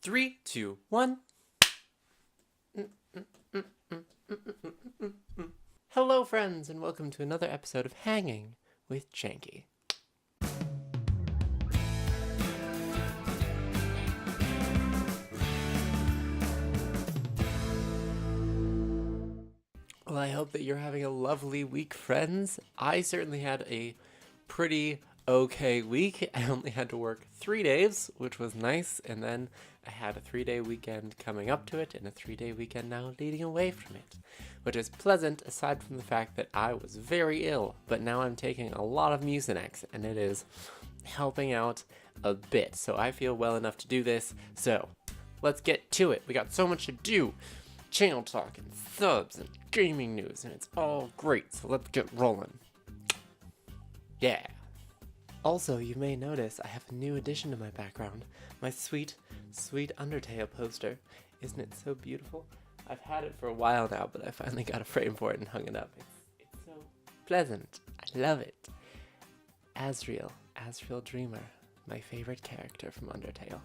3, 2, 1. Hello, friends, and welcome to another episode of Hanging with Janky. Well, I hope that you're having a lovely week, friends. I certainly had a pretty okay week. I only had to work 3 days, which was nice, and then I had a 3-day weekend coming up to it and a 3-day weekend now leading away from it, which is pleasant aside from the fact that I was very ill, but now I'm taking a lot of Mucinex, and it is helping out a bit, so I feel well enough to do this. So let's get to it. We got so much to do. Channel talk and subs and gaming news, and it's all great, so let's get rolling. Yeah. Also, you may notice I have a new addition to my background. My sweet, sweet Undertale poster. Isn't it so beautiful? I've had it for a while now, but I finally got a frame for it and hung it up. It's so pleasant. I love it. Asriel Dreamer, my favorite character from Undertale.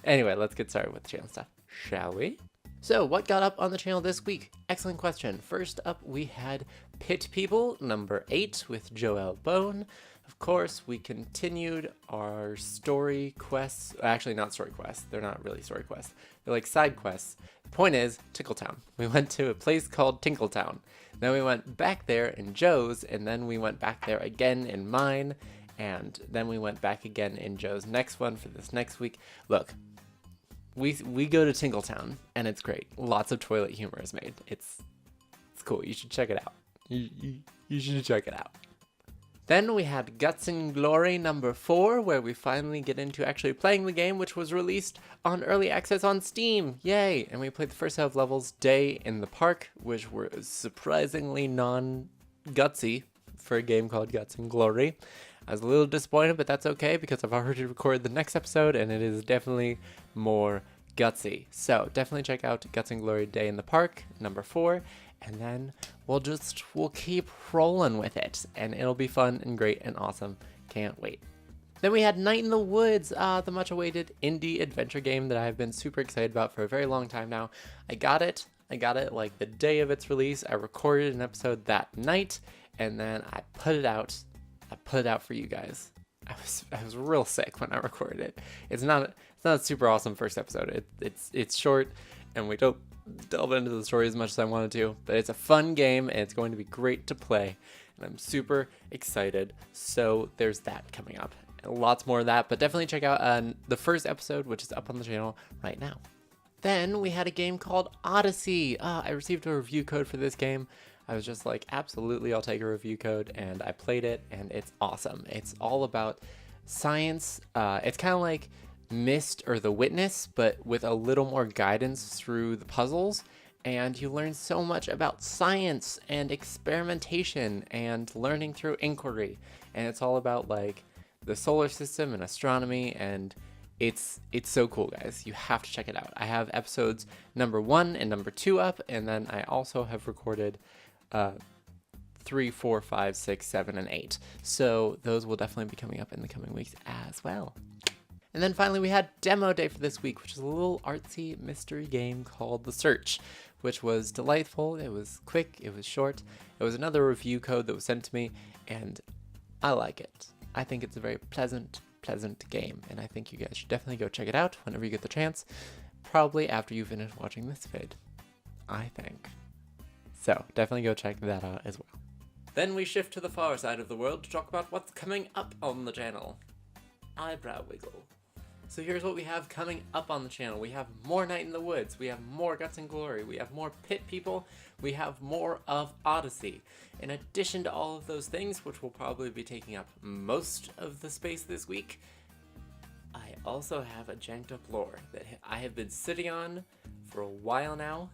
Anyway, let's get started with the channel stuff, shall we? So, what got up on the channel this week? Excellent question. First up, we had Pit People, number 8, with Joelle Bone. Of course, we continued our story quests. Actually, not story quests. They're not really story quests. They're like side quests. The point is, Tinkletown. We went to a place called Tinkletown. Then we went back there in Joe's, and then we went back there again in mine, and then we went back again in Joe's next one for this next week. Look. We go to Tinkletown, and it's great. Lots of toilet humor is made. It's cool. You should check it out. You should check it out. Then we had Guts and Glory number 4, where we finally get into actually playing the game, which was released on early access on Steam. Yay! And we played the first set of levels, Day in the Park, which were surprisingly non-gutsy for a game called Guts and Glory. I was a little disappointed, but that's okay because I've already recorded the next episode and it is definitely more gutsy. So definitely check out Guts and Glory Day in the Park, number 4, and then we'll keep rolling with it and it'll be fun and great and awesome. Can't wait. Then we had Night in the Woods, the much awaited indie adventure game that I've been super excited about for a very long time now. I got it like the day of its release. I recorded an episode that night and then I put it out for you guys. I was real sick when I recorded it. It's not a super awesome first episode. It's short and we don't delve into the story as much as I wanted to, but it's a fun game and it's going to be great to play and I'm super excited. So there's that coming up. And lots more of that, but definitely check out the first episode, which is up on the channel right now. Then we had a game called Odyssey. I received a review code for this game. I was just like, absolutely, I'll take a review code, and I played it, and it's awesome. It's all about science. It's kind of like Myst or The Witness, but with a little more guidance through the puzzles, and you learn so much about science and experimentation and learning through inquiry, and it's all about like the solar system and astronomy, and it's so cool, guys. You have to check it out. I have episodes number 1 and number 2 up, and then I also have recorded 3, 4, 5, 6, 7, and 8. So those will definitely be coming up in the coming weeks as well. And then finally we had demo day for this week, which is a little artsy mystery game called The Search, which was delightful. It was quick, it was short. It was another review code that was sent to me, and I like it. I think it's a very pleasant game, and I think you guys should definitely go check it out whenever you get the chance, probably after you finish watching this vid, I think. So definitely go check that out as well. Then we shift to the far side of the world to talk about what's coming up on the channel. Eyebrow wiggle. So here's what we have coming up on the channel. We have more Night in the Woods, we have more Guts and Glory, we have more Pit People, we have more of Odyssey. In addition to all of those things, which will probably be taking up most of the space this week, I also have a janked up lore that I have been sitting on for a while now,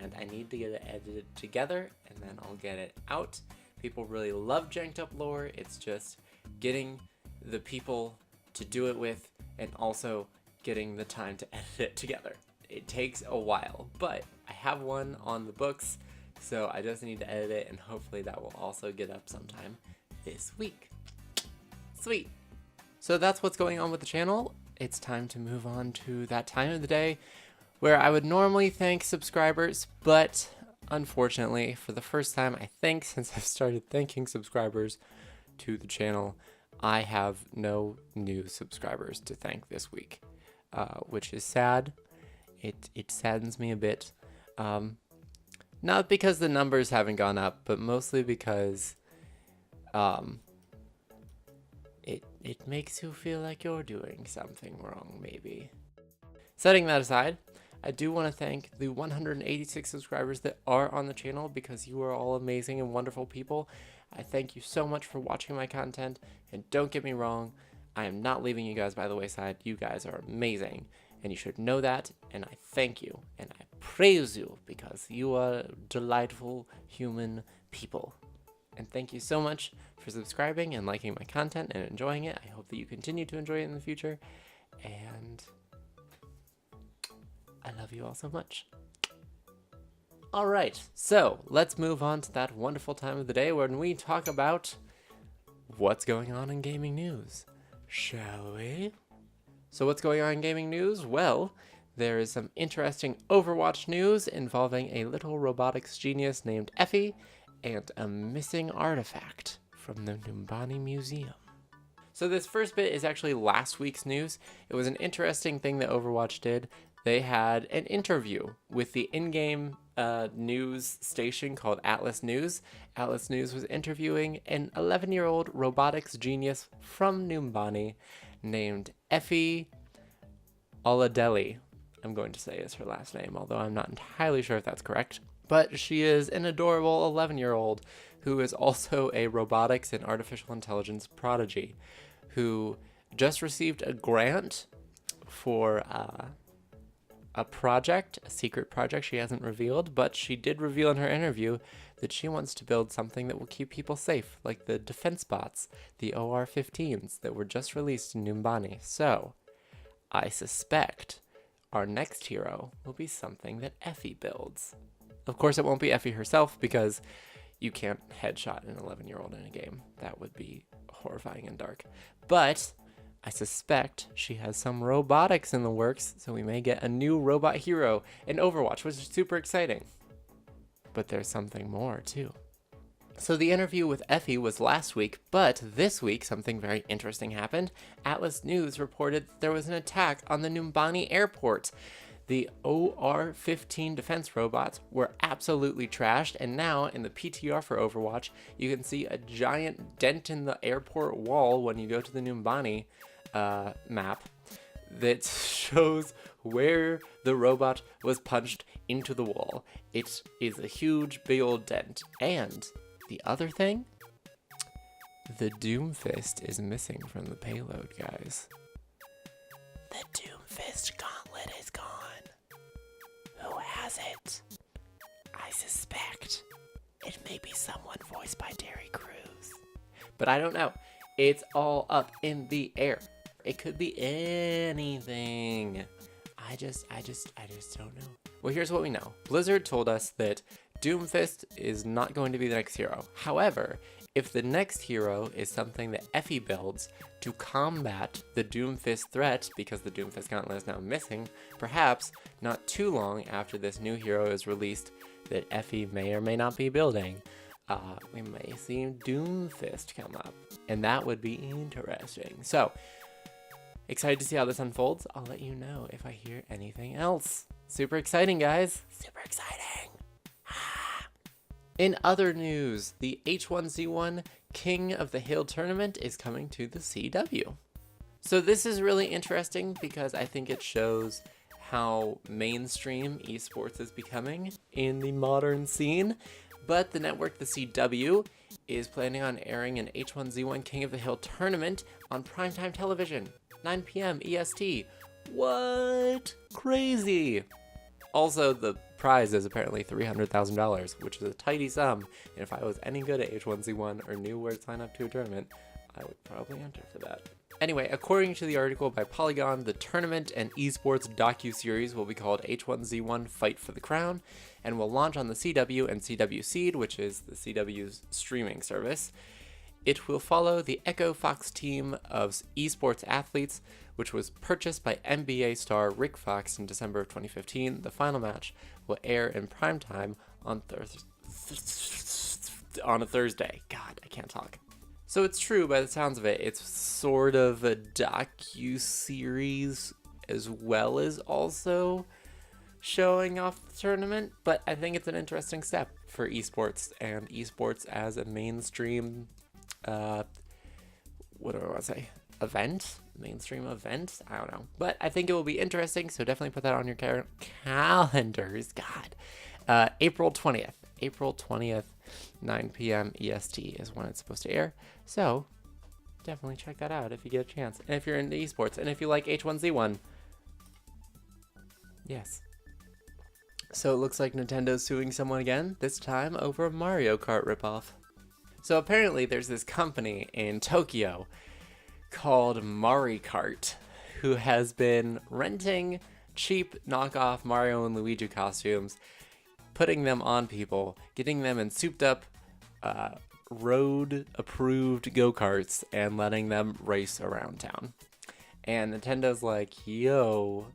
and I need to get it edited together, and then I'll get it out. People really love janked up lore. It's just getting the people to do it with, and also getting the time to edit it together. It takes a while, but I have one on the books, so I just need to edit it, and hopefully that will also get up sometime this week. Sweet. So that's what's going on with the channel. it's time to move on to that time of the day where I would normally thank subscribers, but unfortunately, for the first time, I think, since I've started thanking subscribers to the channel, I have no new subscribers to thank this week, which is sad. It saddens me a bit. Not because the numbers haven't gone up, but mostly because it makes you feel like you're doing something wrong, maybe. Setting that aside, I do want to thank the 186 subscribers that are on the channel because you are all amazing and wonderful people. I thank you so much for watching my content, and don't get me wrong, I am not leaving you guys by the wayside. You guys are amazing, and you should know that, and I thank you, and I praise you because you are delightful human people. And thank you so much for subscribing and liking my content and enjoying it. I hope that you continue to enjoy it in the future, and I love you all so much. All right, so let's move on to that wonderful time of the day when we talk about what's going on in gaming news, shall we? So what's going on in gaming news? Well, there is some interesting Overwatch news involving a little robotics genius named Efi and a missing artifact from the Numbani Museum. So this first bit is actually last week's news. It was an interesting thing that Overwatch did. They had an interview with the in-game news station called Atlas News. Atlas News was interviewing an 11-year-old robotics genius from Numbani named Efi Oladele. I'm going to say is her last name, although I'm not entirely sure if that's correct. But she is an adorable 11-year-old who is also a robotics and artificial intelligence prodigy who just received a grant for a project, a secret project she hasn't revealed, but she did reveal in her interview that she wants to build something that will keep people safe, like the defense bots, the OR-15s that were just released in Numbani. So, I suspect our next hero will be something that Efi builds. Of course, it won't be Efi herself, because you can't headshot an 11-year-old in a game. That would be horrifying and dark. But I suspect she has some robotics in the works, so we may get a new robot hero in Overwatch, which is super exciting. But there's something more, too. So the interview with Efi was last week, but this week something very interesting happened. Atlas News reported that there was an attack on the Numbani airport. The OR-15 defense robots were absolutely trashed, and now in the PTR for Overwatch, you can see a giant dent in the airport wall when you go to the Numbani map that shows where the robot was punched into the wall. It is a huge, big old dent. And the other thing, the Doomfist is missing from the payload, guys. The Doomfist gauntlet is gone. Who has it? I suspect it may be someone voiced by Terry Crews. But I don't know. It's all up in the air. It could be anything. I just don't know. Well, here's what we know. Blizzard told us that Doomfist is not going to be the next hero. However, if the next hero is something that Efi builds to combat the Doomfist threat, because the Doomfist gauntlet is now missing, perhaps not too long after this new hero is released that Efi may or may not be building, we may see Doomfist come up. And that would be interesting. So, excited to see how this unfolds. I'll let you know if I hear anything else. Super exciting, guys. Super exciting. In other news, the H1Z1 King of the Hill tournament is coming to the CW. So this is really interesting because I think it shows how mainstream esports is becoming in the modern scene. But the network, the CW, is planning on airing an H1Z1 King of the Hill tournament on primetime television, 9 p.m. EST. What? Crazy! Also, the prize is apparently $300,000, which is a tidy sum, and if I was any good at H1Z1 or knew where to sign up to a tournament, I would probably enter for that. Anyway, according to the article by Polygon, the tournament and esports docu-series will be called H1Z1 Fight for the Crown, and will launch on the CW and CW Seed, which is the CW's streaming service. It will follow the Echo Fox team of esports athletes, which was purchased by NBA star Rick Fox in December of 2015. The final match will air in primetime on a Thursday. God, I can't talk. So it's true, by the sounds of it, it's sort of a docu-series as well as also showing off the tournament, but I think it's an interesting step for esports and esports as a mainstream, mainstream event? I don't know, but I think it will be interesting, so definitely put that on your calendars. God. April 20th, 9 p.m. EST is when it's supposed to air, so definitely check that out if you get a chance, and if you're into esports, and if you like H1Z1, yes. So it looks like Nintendo's suing someone again, this time over a Mario Kart ripoff. So apparently there's this company in Tokyo called MariCar who has been renting cheap knockoff Mario and Luigi costumes, putting them on people, getting them in souped up road approved go-karts and letting them race around town. And Nintendo's like, yo,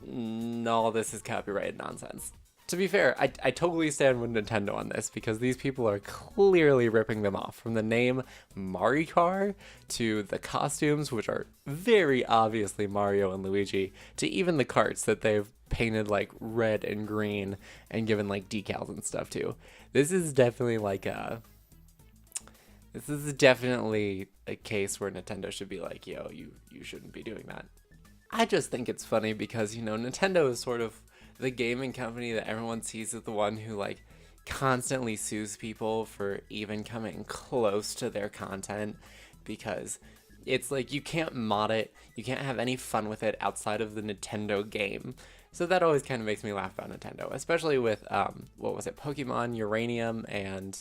no, this is copyrighted nonsense. To be fair, I totally stand with Nintendo on this because these people are clearly ripping them off. From the name MariCar to the costumes, which are very obviously Mario and Luigi, to even the carts that they've painted like red and green and given like decals and stuff too. This is definitely a case where Nintendo should be like, yo, you shouldn't be doing that. I just think it's funny because, you know, Nintendo is sort of the gaming company that everyone sees as the one who like constantly sues people for even coming close to their content, because it's like you can't mod it, you can't have any fun with it outside of the Nintendo game. So that always kind of makes me laugh about Nintendo, especially with Pokemon Uranium, and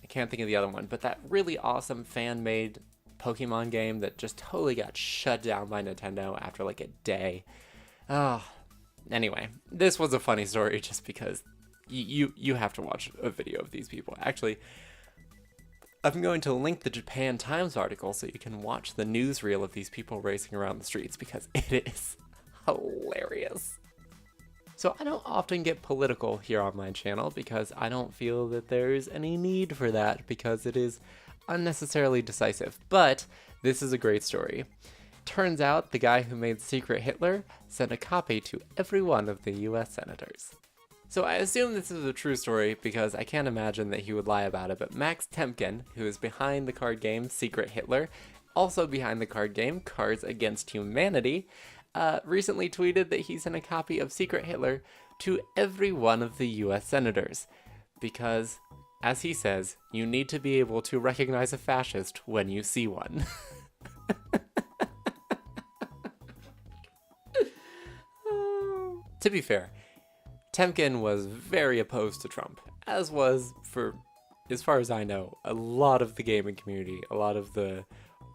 I can't think of the other one, but that really awesome fan-made Pokemon game that just totally got shut down by Nintendo after like a day. Anyway, this was a funny story just because you have to watch a video of these people. Actually, I'm going to link the Japan Times article so you can watch the newsreel of these people racing around the streets because it is hilarious. So I don't often get political here on my channel because I don't feel that there's any need for that because it is unnecessarily decisive, but this is a great story. Turns out the guy who made Secret Hitler sent a copy to every one of the US senators. So I assume this is a true story because I can't imagine that he would lie about it, but Max Temkin, who is behind the card game Secret Hitler, also behind the card game Cards Against Humanity, recently tweeted that he sent a copy of Secret Hitler to every one of the US senators because, as he says, you need to be able to recognize a fascist when you see one. To be fair, Temkin was very opposed to Trump, as was, for as far as I know, a lot of the gaming community, a lot of the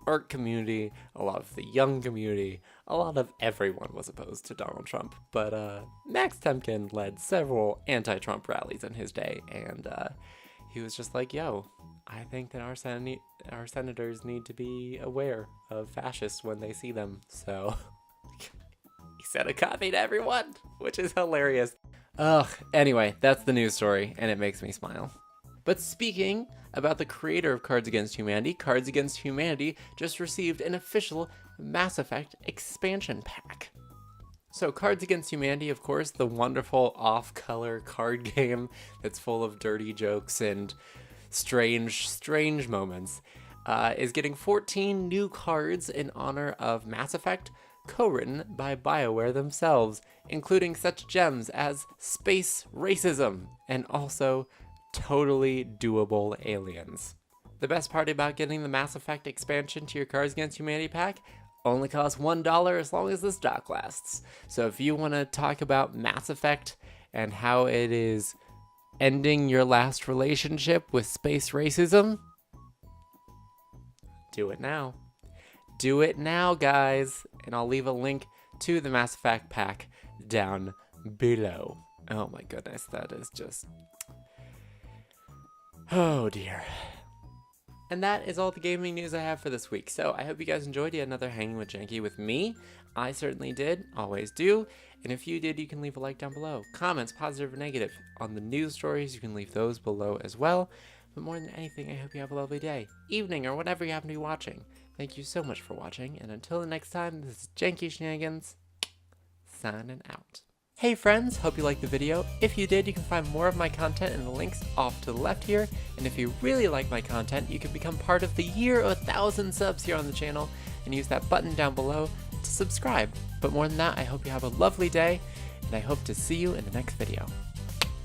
art community, a lot of the young community, a lot of everyone was opposed to Donald Trump. But Max Temkin led several anti-Trump rallies in his day, and he was just like, yo, I think that our senators need to be aware of fascists when they see them. So he sent a copy to everyone, which is hilarious. Anyway, that's the news story, and it makes me smile. But speaking about the creator of Cards Against Humanity, Cards Against Humanity just received an official Mass Effect expansion pack. So Cards Against Humanity, of course, the wonderful off-color card game that's full of dirty jokes and strange moments, is getting 14 new cards in honor of Mass Effect, co-written by BioWare themselves, including such gems as space racism and also totally doable aliens. The best part about getting the Mass Effect expansion to your Cards Against Humanity pack only costs $1 as long as the stock lasts. So if you want to talk about Mass Effect and how it is ending your last relationship with space racism, do it now. Do it now, guys. And I'll leave a link to the Mass Effect pack down below. Oh my goodness, that is just... oh dear. And that is all the gaming news I have for this week. So I hope you guys enjoyed yet another Hanging with Janky with me. I certainly did, always do. And if you did, you can leave a like down below. Comments, positive or negative, on the news stories, you can leave those below as well. But more than anything, I hope you have a lovely day, evening, or whatever you happen to be watching. Thank you so much for watching, and until the next time, this is Janky Shenanigans, signing out. Hey friends, hope you liked the video. If you did, you can find more of my content in the links off to the left here. And if you really like my content, you can become part of the year of 1,000 subs here on the channel and use that button down below to subscribe. But more than that, I hope you have a lovely day, and I hope to see you in the next video.